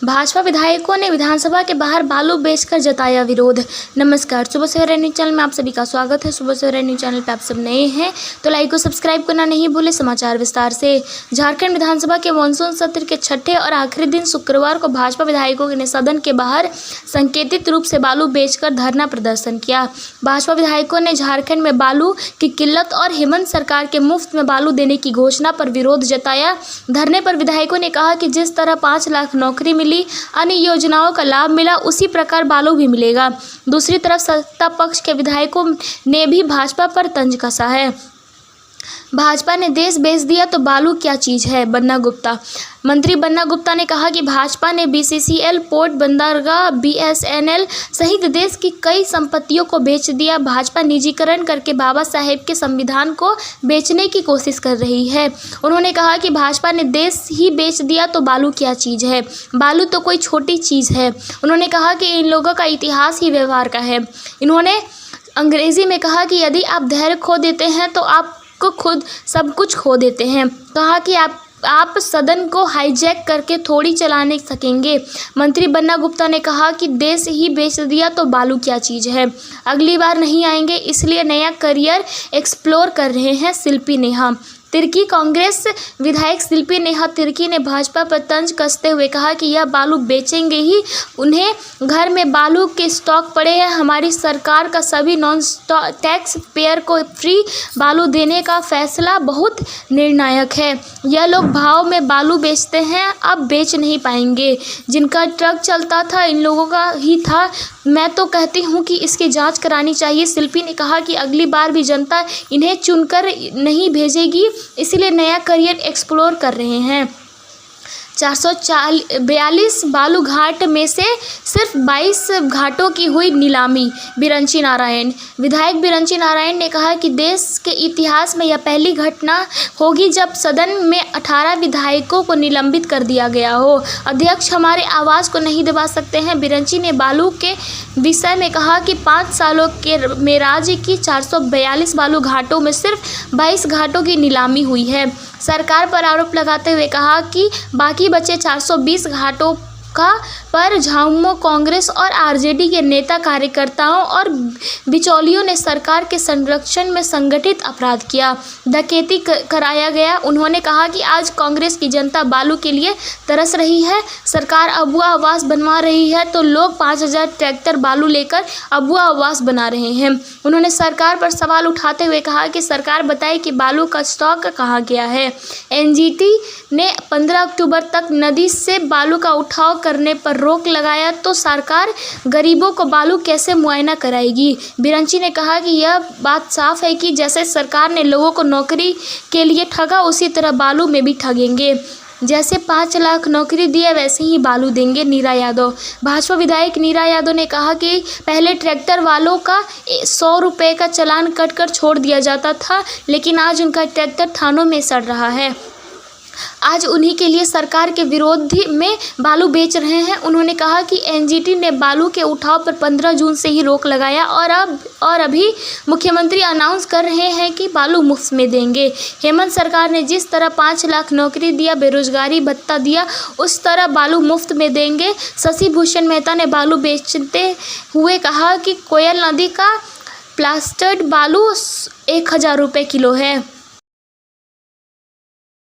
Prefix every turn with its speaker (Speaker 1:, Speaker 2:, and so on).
Speaker 1: भाजपा विधायकों ने विधानसभा के बाहर बालू बेचकर जताया विरोध। नमस्कार, सुबह सवेरा न्यूज चैनल में आप सभी का स्वागत है। सुबह सवेरा न्यूज चैनल पे आप सब नए हैं तो लाइक और सब्सक्राइब करना नहीं भूले। समाचार विस्तार से। झारखंड विधानसभा के मानसून सत्र के छठे और आखिरी दिन शुक्रवार को भाजपा विधायकों ने सदन के बाहर संकेतित रूप से बालू बेचकर धरना प्रदर्शन किया। भाजपा विधायकों ने झारखंड में बालू की किल्लत और हेमंत सरकार के मुफ्त में बालू देने की घोषणा पर विरोध जताया। धरने पर विधायकों ने कहा कि जिस तरह 5 लाख नौकरी मिली, अन्य योजनाओं का लाभ मिला, उसी प्रकार बालू भी मिलेगा। दूसरी तरफ सत्ता पक्ष के विधायकों ने भी भाजपा पर तंज कसा है। भाजपा ने देश बेच दिया तो बालू क्या चीज है। बन्ना गुप्ता। मंत्री बन्ना गुप्ता ने कहा कि भाजपा ने बीसीसीएल, पोर्ट, बंदरगाह, बीएसएनएल सहित देश की कई संपत्तियों को बेच दिया। भाजपा निजीकरण करके बाबा साहेब के संविधान को बेचने की कोशिश कर रही है। उन्होंने कहा कि भाजपा ने देश ही बेच दिया तो बालू क्या चीज है। बालू तो कोई छोटी चीज है। उन्होंने कहा कि इन लोगों का इतिहास ही व्यवहार का है। इन्होंने अंग्रेजी में कहा कि यदि आप धैर्य खो देते हैं तो आप को खुद सब कुछ खो देते हैं। कहा कि आप सदन को हाईजैक करके थोड़ी चला नहीं सकेंगे। मंत्री बन्ना गुप्ता ने कहा कि देश ही बेच दिया तो बालू क्या चीज़ है। अगली बार नहीं आएंगे, इसलिए नया करियर एक्सप्लोर कर रहे हैं। शिल्पी नेहा तिर्की। कांग्रेस विधायक शिल्पी नेहा तिर्की ने भाजपा पर तंज कसते हुए कहा कि यह बालू बेचेंगे ही। उन्हें घर में बालू के स्टॉक पड़े हैं। हमारी सरकार का सभी नॉन टैक्स पेयर को फ्री बालू देने का फैसला बहुत निर्णायक है। यह लोग भाव में बालू बेचते हैं, अब बेच नहीं पाएंगे। जिनका ट्रक चलता था इन लोगों का ही था। मैं तो कहती हूँ कि इसकी जांच करानी चाहिए। शिल्पी ने कहा कि अगली बार भी जनता इन्हें चुनकर नहीं भेजेगी, इसलिए नया करियर एक्सप्लोर कर रहे हैं। 442 बालू घाट में से सिर्फ 22 घाटों की हुई नीलामी। बिरंची नारायण। विधायक बिरंची नारायण ने कहा कि देश के इतिहास में यह पहली घटना होगी जब सदन में 18 विधायकों को निलंबित कर दिया गया हो। अध्यक्ष हमारे आवाज़ को नहीं दबा सकते हैं। बिरंची ने बालू के विषय में कहा कि 5 सालों में राज्य की 442 बालू घाटों में सिर्फ 22 घाटों की नीलामी हुई है। सरकार पर आरोप लगाते हुए कहा कि बाकी बचे 420 घाटों का पर झामुमो, कांग्रेस और आरजेडी के नेता, कार्यकर्ताओं और बिचौलियों ने सरकार के संरक्षण में संगठित अपराध किया, डकैती कराया गया। उन्होंने कहा कि आज कांग्रेस की जनता बालू के लिए तरस रही है। सरकार अबुआ आवास बनवा रही है तो लोग 5000 ट्रैक्टर बालू लेकर अबुआ आवास बना रहे हैं। उन्होंने सरकार पर सवाल उठाते हुए कहा कि सरकार बताए कि बालू का स्टॉक कहाँ गया है। एनजीटी ने 15 अक्टूबर तक नदी से बालू का उठाव करने पर रोक लगाया तो सरकार गरीबों को बालू कैसे मुआयना कराएगी। बिरंची ने कहा कि यह बात साफ है कि जैसे सरकार ने लोगों को नौकरी के लिए ठगा, उसी तरह बालू में भी ठगेंगे। जैसे 5 लाख नौकरी दिए वैसे ही बालू देंगे। नीरा यादव। भाजपा विधायक नीरा यादव ने कहा कि पहले ट्रैक्टर वालों का 100 रुपये का चालान कट कर छोड़ दिया जाता था, लेकिन आज उनका ट्रैक्टर थानों में सड़ रहा है। आज उन्हीं के लिए सरकार के विरोध में बालू बेच रहे हैं। उन्होंने कहा कि एनजीटी ने बालू के उठाव पर 15 जून से ही रोक लगाया और अभी मुख्यमंत्री अनाउंस कर रहे हैं कि बालू मुफ्त में देंगे। हेमंत सरकार ने जिस तरह 5 लाख नौकरी दिया, बेरोजगारी भत्ता दिया, उस तरह बालू मुफ्त में देंगे। शशि भूषण मेहता ने बालू बेचते हुए कहा कि कोयल नदी का प्लास्टर्ड बालू 1000 रुपये किलो है।